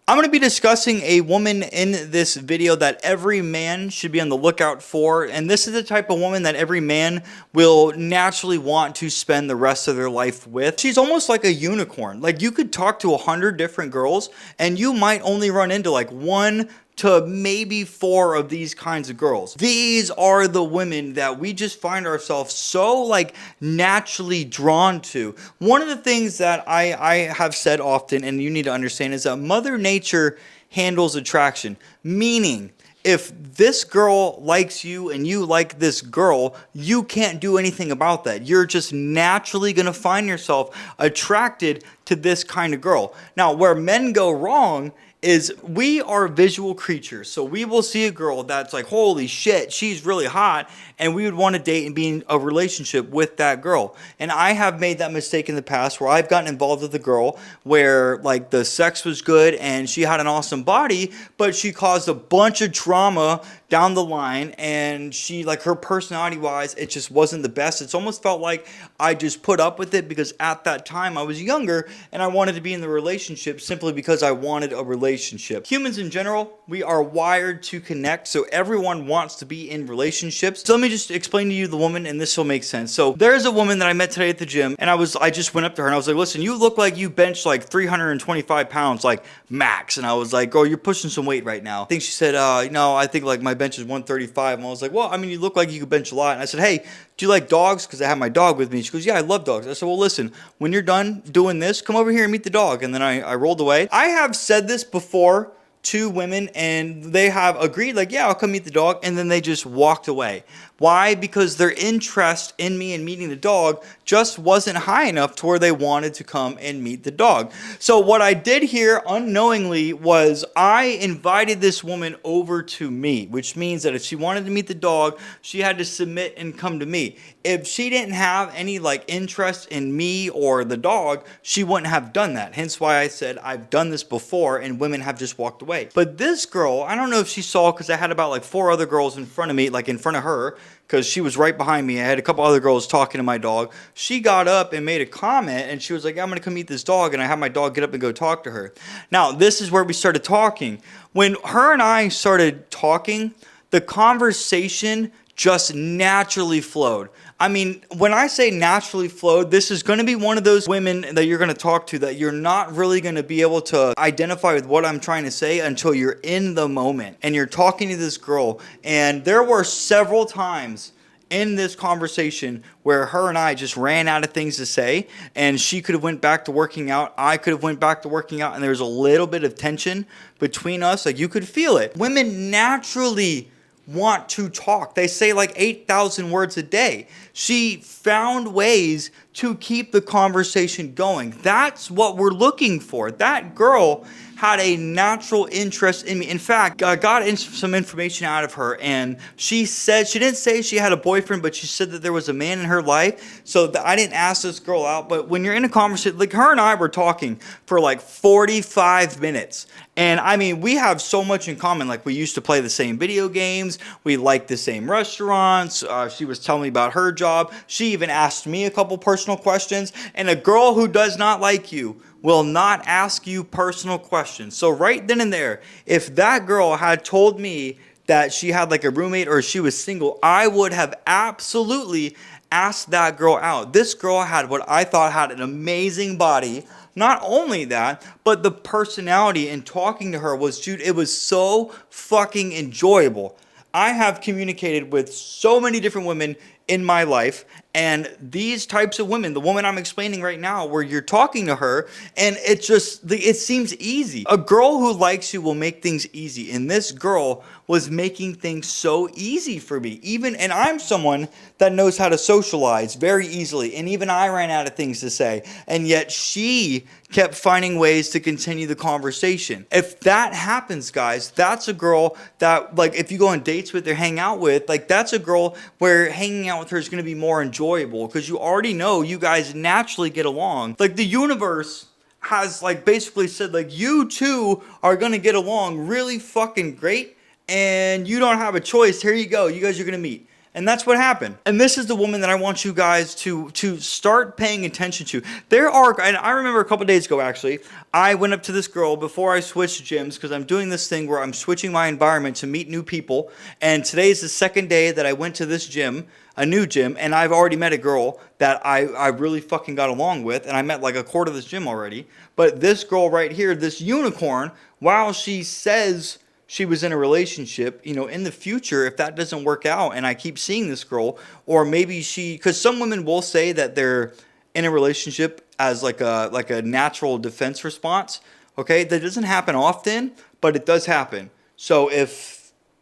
I'm going to be discussing a woman in this video that every man should be on the lookout for, and this is the type of woman that every man will naturally want to spend the rest of their life with. She's almost like a unicorn. Like, you could talk to 100 different girls and you might only run into like one to maybe four of these kinds of girls. These are the women that we just find ourselves so like naturally drawn to. One of the things that I have said often, and you need to understand, is that Mother Nature handles attraction. Meaning, if this girl likes you and you like this girl, you can't do anything about that. You're just naturally going to find yourself attracted to this kind of girl. Now, where men go wrong is we are visual creatures. So we will see a girl that's like, holy shit, she's really hot, and we would want to date and be in a relationship with that girl. And I have made that mistake in the past where I've gotten involved with a girl where like the sex was good and she had an awesome body, but she caused a bunch of trauma down the line, and she, like, her personality wise, it just wasn't the best. It's almost felt like I just put up with it because at that time I was younger and I wanted to be in the relationship simply because I wanted a relationship. Humans in general, we are wired to connect, so everyone wants to be in relationships. So let me just explain to you the woman, and this will make sense. So there's a woman that I met today at the gym, and I just went up to her and I was like, listen, you look like you bench like 325 pounds, like max. And I was like, girl, you're pushing some weight right now. I think she said, no, I think like my bench is 135. And I was like, well, I mean, you look like you could bench a lot. And I said, hey, do you like dogs? Because I have my dog with me. She goes, yeah, I love dogs. I said, well, listen, when you're done doing this, come over here and meet the dog. And then I rolled away. I have said this before to women, and they have agreed, like, yeah, I'll come meet the dog. And then they just walked away. Why? Because their interest in me and meeting the dog just wasn't high enough to where they wanted to come and meet the dog. So what I did here unknowingly was I invited this woman over to me, which means that if she wanted to meet the dog, she had to submit and come to me. If she didn't have any like interest in me or the dog, she wouldn't have done that. Hence why I said I've done this before and women have just walked away. But this girl, I don't know if she saw, because I had about like 4 other girls in front of me, like in front of her, because she was right behind me. I had a couple other girls talking to my dog. She got up and made a comment, and she was like, I'm going to come meet this dog, and I had my dog get up and go talk to her. Now, this is where we started talking. When her and I started talking, the conversation just naturally flowed. I mean, when I say naturally flowed, this is going to be one of those women that you're going to talk to that you're not really going to be able to identify with what I'm trying to say until you're in the moment and you're talking to this girl. And there were several times in this conversation where her and I just ran out of things to say, and she could have went back to working out, I could have went back to working out, and there was a little bit of tension between us. Like, you could feel it. Women naturally want to talk. They say like 8,000 words a day. She found ways to keep the conversation going. That's what we're looking for. That girl had a natural interest in me. In fact, I got some information out of her, and she said, she didn't say she had a boyfriend, but she said that there was a man in her life. So I didn't ask this girl out, but when you're in a conversation, like her and I were talking for like 45 minutes. And I mean, we have so much in common. Like, we used to play the same video games. We like the same restaurants. She was telling me about her job. She even asked me a couple personal questions. And a girl who does not like you will not ask you personal questions. So right then and there, if that girl had told me that she had like a roommate or she was single, I would have absolutely asked that girl out. This girl had what I thought had an amazing body. Not only that, but the personality in talking to her was, dude, it was so fucking enjoyable. I have communicated with so many different women in my life, and these types of women, the woman I'm explaining right now, where you're talking to her and it seems easy. A girl who likes you will make things easy, and this girl was making things so easy for me. And I'm someone that knows how to socialize very easily, and even I ran out of things to say, and yet she kept finding ways to continue the conversation. If that happens, guys, that's a girl that, like, if you go on dates with or hang out with, like, that's a girl where hanging out with her is going to be more enjoyable because you already know you guys naturally get along. Like, the universe has, like, basically said, like, you two are going to get along really fucking great, and you don't have a choice. Here you go. You guys are going to meet. And that's what happened. And this is the woman that I want you guys to start paying attention to. There are, and I remember a couple days ago actually, I went up to this girl before I switched gyms because I'm doing this thing where I'm switching my environment to meet new people. And today is the second day that I went to this gym, a new gym, and I've already met a girl that I really fucking got along with, and I met like a quarter of this gym already. But this girl right here, this unicorn, while she says she was in a relationship, you know, in the future, if that doesn't work out and I keep seeing this girl, or maybe because some women will say that they're in a relationship as like a natural defense response, okay? That doesn't happen often, but it does happen. So if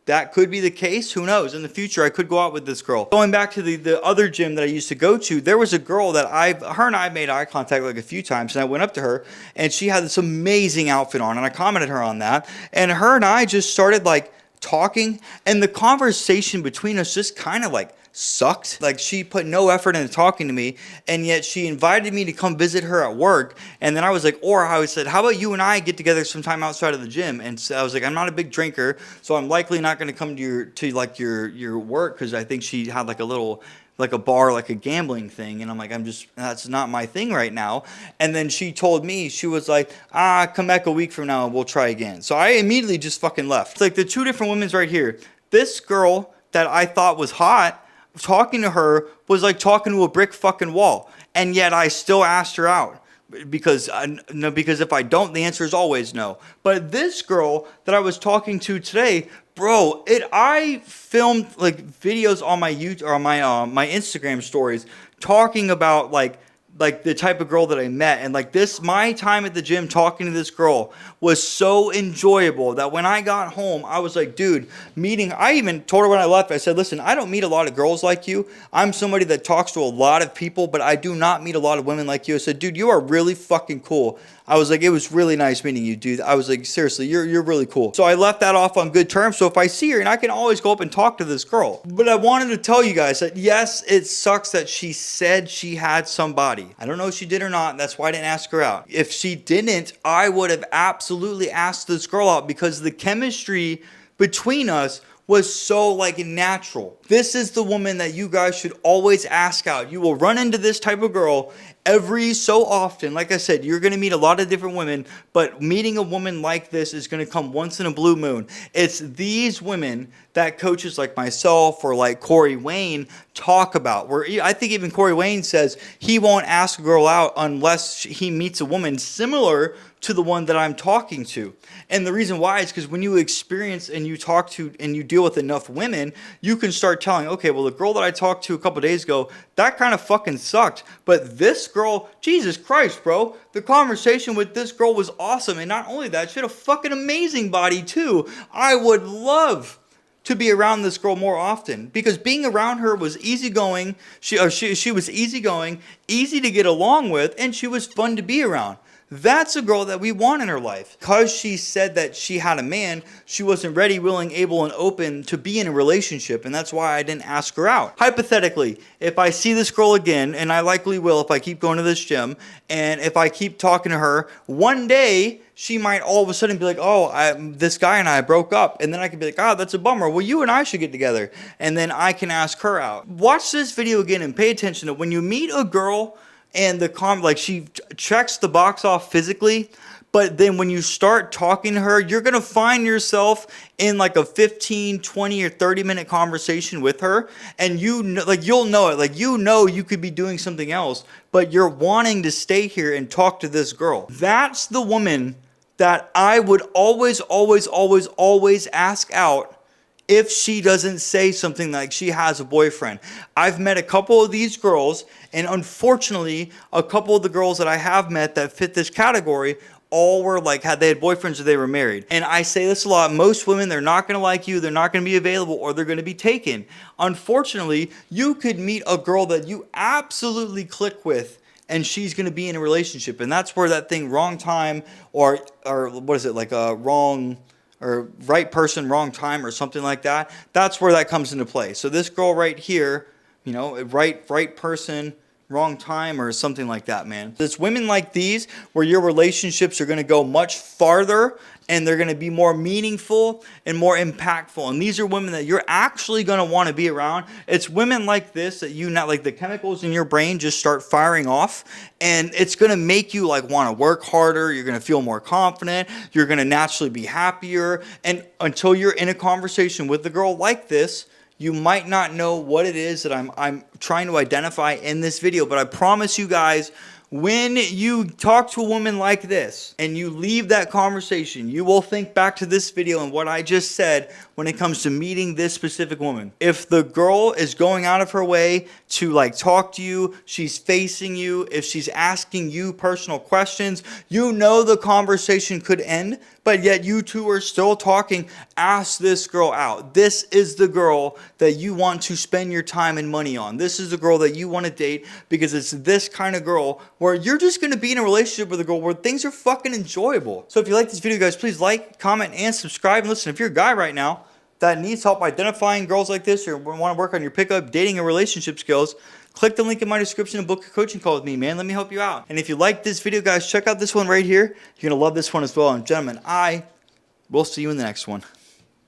that could be the case, who knows? In the future, I could go out with this girl. Going back to the other gym that I used to go to, there was a girl that her and I made eye contact like a few times, and I went up to her, and she had this amazing outfit on, and I commented her on that, and her and I just started like talking, and the conversation between us just kind of like sucked. Like, she put no effort into talking to me, and yet she invited me to come visit her at work. And then I was like, or I said, how about you and I get together sometime outside of the gym? And so I was like, I'm not a big drinker, so I'm likely not going to come to your work, because I think she had like a bar, like a gambling thing. And I'm like, that's not my thing right now. And then she told me, she was like, come back a week from now and we'll try again. So I immediately just fucking left. It's like the two different women's right here. This girl that I thought was hot, talking to her was like talking to a brick fucking wall. And yet I still asked her out. Because if I don't, the answer is always no. But this girl that I was talking to today, bro, I filmed like videos on my YouTube or on my Instagram stories talking about like the type of girl that I met, and like my time at the gym talking to this girl was so enjoyable that when I got home, I was like, dude, I even told her when I left, I said, listen, I don't meet a lot of girls like you. I'm somebody that talks to a lot of people, but I do not meet a lot of women like you. I said, dude, you are really fucking cool. I was like, it was really nice meeting you, dude. I was like, seriously, you're really cool. So I left that off on good terms. So if I see her, and I can always go up and talk to this girl. But I wanted to tell you guys that yes, it sucks that she said she had somebody. I don't know if she did or not. That's why I didn't ask her out. If she didn't, I would have absolutely asked this girl out, because the chemistry between us was so like natural. This is the woman that you guys should always ask out. You will run into this type of girl every so often. Like I said, you're going to meet a lot of different women, but meeting a woman like this is going to come once in a blue moon. It's these women that coaches like myself or like Corey Wayne talk about. Where I think even Corey Wayne says he won't ask a girl out unless he meets a woman similar to the one that I'm talking to. And the reason why is because when you experience and you talk to and you deal with enough women, you can start telling, okay, well, the girl that I talked to a couple days ago, that kind of fucking sucked. But this girl, Jesus Christ, bro, the conversation with this girl was awesome. And not only that, she had a fucking amazing body too. I would love to be around this girl more often, because being around her was easygoing. She was easygoing, easy to get along with, and she was fun to be around. That's a girl that we want in her life. Because she said that she had a man, she wasn't ready, willing, able, and open to be in a relationship, and that's why I didn't ask her out. Hypothetically, if I see this girl again, and I likely will if I keep going to this gym, and if I keep talking to her, one day she might all of a sudden be like, this guy and I broke up. And then I could be like, that's a bummer. Well, you and I should get together. And then I can ask her out. Watch this video again and pay attention to when you meet a girl and she checks the box off physically, but then when you start talking to her, you're going to find yourself in like a 15, 20, or 30-minute conversation with her, and you'll know it. Like, you could be doing something else, but you're wanting to stay here and talk to this girl. That's the woman that I would always, always, always, always ask out if she doesn't say something like she has a boyfriend. I've met a couple of these girls, and unfortunately, a couple of the girls that I have met that fit this category all were like, they had boyfriends or they were married. And I say this a lot, most women, they're not going to like you, they're not going to be available, or they're going to be taken. Unfortunately, you could meet a girl that you absolutely click with, and she's going to be in a relationship. And that's where that thing, wrong time, or what is it, like a wrong, or right person, wrong time, or something like that. That's where that comes into play. So this girl right here, right person, wrong time or something like that, man. It's women like these where your relationships are going to go much farther and they're going to be more meaningful and more impactful. And these are women that you're actually going to want to be around. It's women like this that you not like the chemicals in your brain just start firing off, and it's going to make you like want to work harder. You're going to feel more confident. You're going to naturally be happier. And until you're in a conversation with a girl like this, you might not know what it is that I'm trying to identify in this video, but I promise you guys, when you talk to a woman like this and you leave that conversation, you will think back to this video and what I just said when it comes to meeting this specific woman. If the girl is going out of her way to like talk to you, she's facing you, if she's asking you personal questions, you know the conversation could end, but yet you two are still talking. Ask this girl out. This is the girl that you want to spend your time and money on. This is the girl that you want to date, because it's this kind of girl where you're just going to be in a relationship with a girl where things are fucking enjoyable. So if you like this video, guys, please like, comment, and subscribe. And listen, if you're a guy right now that needs help identifying girls like this, or want to work on your pickup, dating, and relationship skills, click the link in my description and book a coaching call with me, man. Let me help you out. And if you like this video, guys, check out this one right here. You're going to love this one as well. And gentlemen, I will see you in the next one.